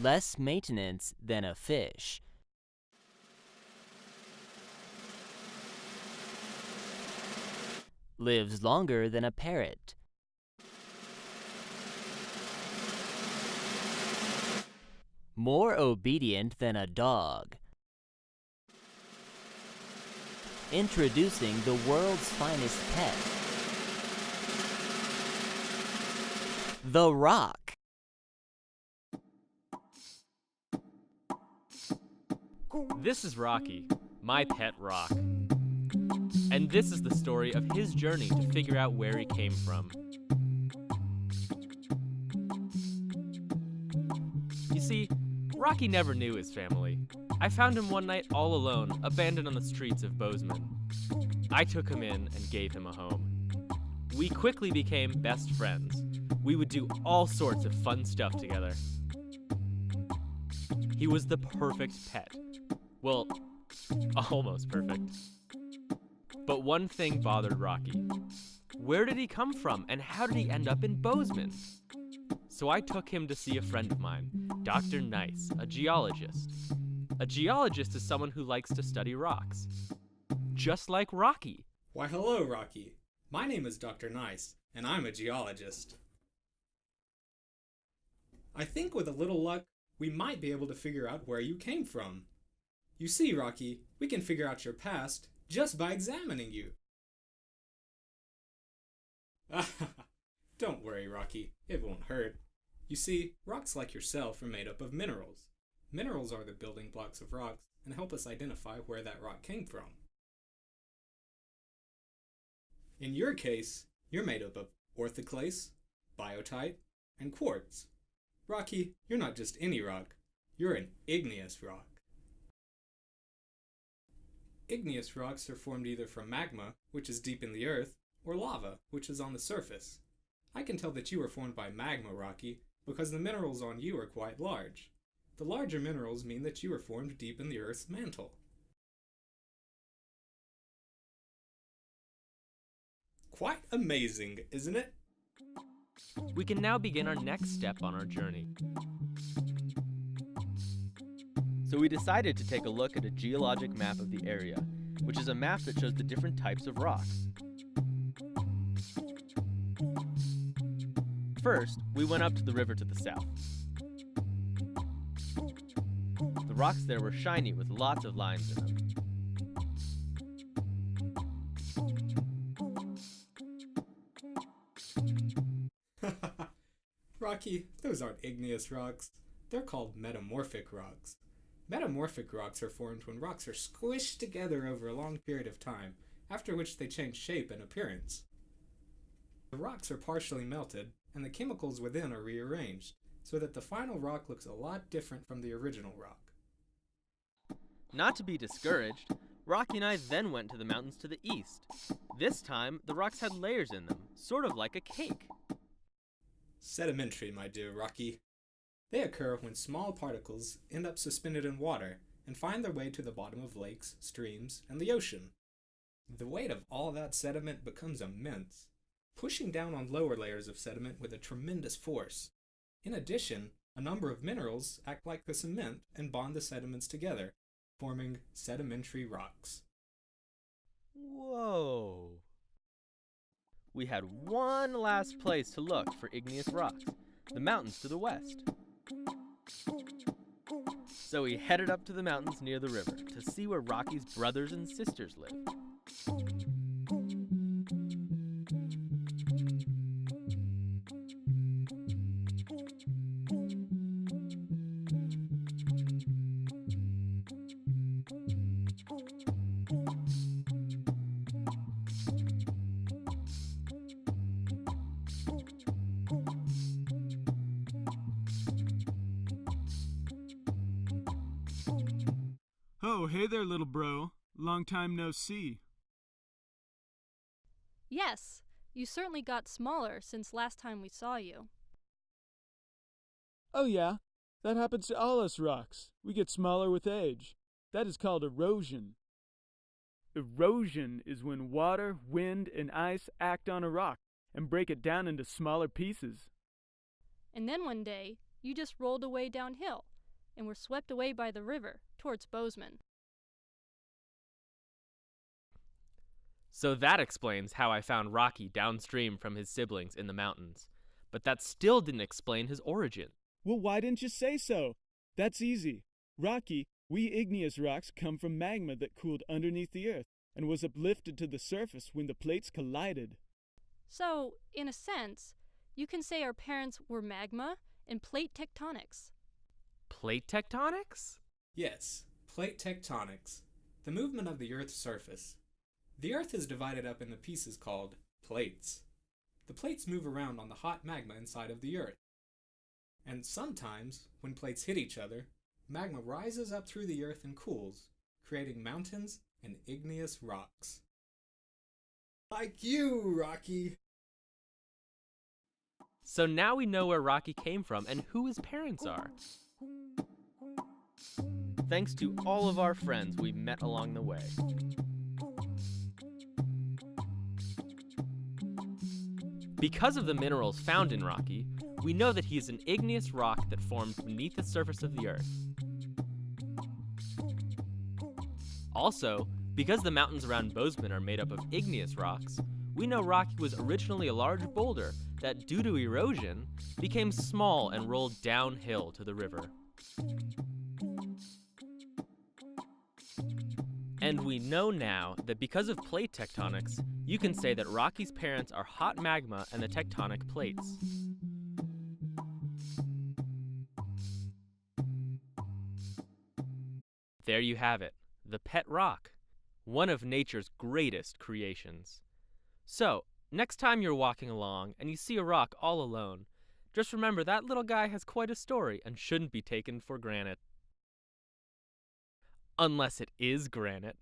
less maintenance than a fish. Lives longer than a parrot. More obedient than a dog. Introducing the world's finest pet, the rock. This is Rocky, my pet rock. And this is the story of his journey to figure out where he came from. You see, Rocky never knew his family. I found him one night all alone, abandoned on the streets of Bozeman. I took him in and gave him a home. We quickly became best friends. We would do all sorts of fun stuff together. He was the perfect pet. Well, almost perfect. But one thing bothered Rocky. Where did he come from, and how did he end up in Bozeman? So I took him to see a friend of mine, Dr. Nice, a geologist. A geologist is someone who likes to study rocks. Just like Rocky. Why, hello, Rocky. My name is Dr. Nice, and I'm a geologist. I think with a little luck, we might be able to figure out where you came from. You see, Rocky, we can figure out your past just by examining you. Don't worry, Rocky. It won't hurt. You see, rocks like yourself are made up of minerals. Minerals are the building blocks of rocks and help us identify where that rock came from. In your case, you're made up of orthoclase, biotite, and quartz. Rocky, you're not just any rock. You're an igneous rock. Igneous rocks are formed either from magma, which is deep in the earth, or lava, which is on the surface. I can tell that you were formed by magma, Rocky, because the minerals on you are quite large. The larger minerals mean that you were formed deep in the Earth's mantle. Quite amazing, isn't it? We can now begin our next step on our journey. So we decided to take a look at a geologic map of the area, which is a map that shows the different types of rocks. First, we went up to the river to the south. The rocks there were shiny with lots of lines in them. Rocky, those aren't igneous rocks. They're called metamorphic rocks. Metamorphic rocks are formed when rocks are squished together over a long period of time, after which they change shape and appearance. The rocks are partially melted, and the chemicals within are rearranged, so that the final rock looks a lot different from the original rock. Not to be discouraged, Rocky and I then went to the mountains to the east. This time, the rocks had layers in them, sort of like a cake. Sedimentary, my dear Rocky. They occur when small particles end up suspended in water and find their way to the bottom of lakes, streams, and the ocean. The weight of all that sediment becomes immense, pushing down on lower layers of sediment with a tremendous force. In addition, a number of minerals act like the cement and bond the sediments together, forming sedimentary rocks. Whoa! We had one last place to look for igneous rocks, the mountains to the west. So we headed up to the mountains near the river to see where Rocky's brothers and sisters lived. Oh, hey there, little bro. Long time no see. Yes, you certainly got smaller since last time we saw you. Oh yeah, that happens to all us rocks. We get smaller with age. That is called erosion. Erosion is when water, wind, and ice act on a rock and break it down into smaller pieces. And then one day, you just rolled away downhill, and were swept away by the river towards Bozeman. So that explains how I found Rocky downstream from his siblings in the mountains. But that still didn't explain his origin. Well, why didn't you say so? That's easy. Rocky, we igneous rocks come from magma that cooled underneath the earth and was uplifted to the surface when the plates collided. So, in a sense, you can say our parents were magma and plate tectonics. Plate tectonics? Yes, plate tectonics, the movement of the Earth's surface. The Earth is divided up into pieces called plates. The plates move around on the hot magma inside of the Earth. And sometimes, when plates hit each other, magma rises up through the Earth and cools, creating mountains and igneous rocks. Like you, Rocky! So now we know where Rocky came from and who his parents are. Thanks to all of our friends we met along the way. Because of the minerals found in Rocky, we know that he is an igneous rock that formed beneath the surface of the Earth. Also, because the mountains around Bozeman are made up of igneous rocks, we know Rocky was originally a large boulder that, due to erosion, became small and rolled downhill to the river. And we know now that because of plate tectonics, you can say that Rocky's parents are hot magma and the tectonic plates. There you have it, the pet rock, one of nature's greatest creations. So, next time you're walking along and you see a rock all alone, just remember that little guy has quite a story and shouldn't be taken for granted. Unless it is granite.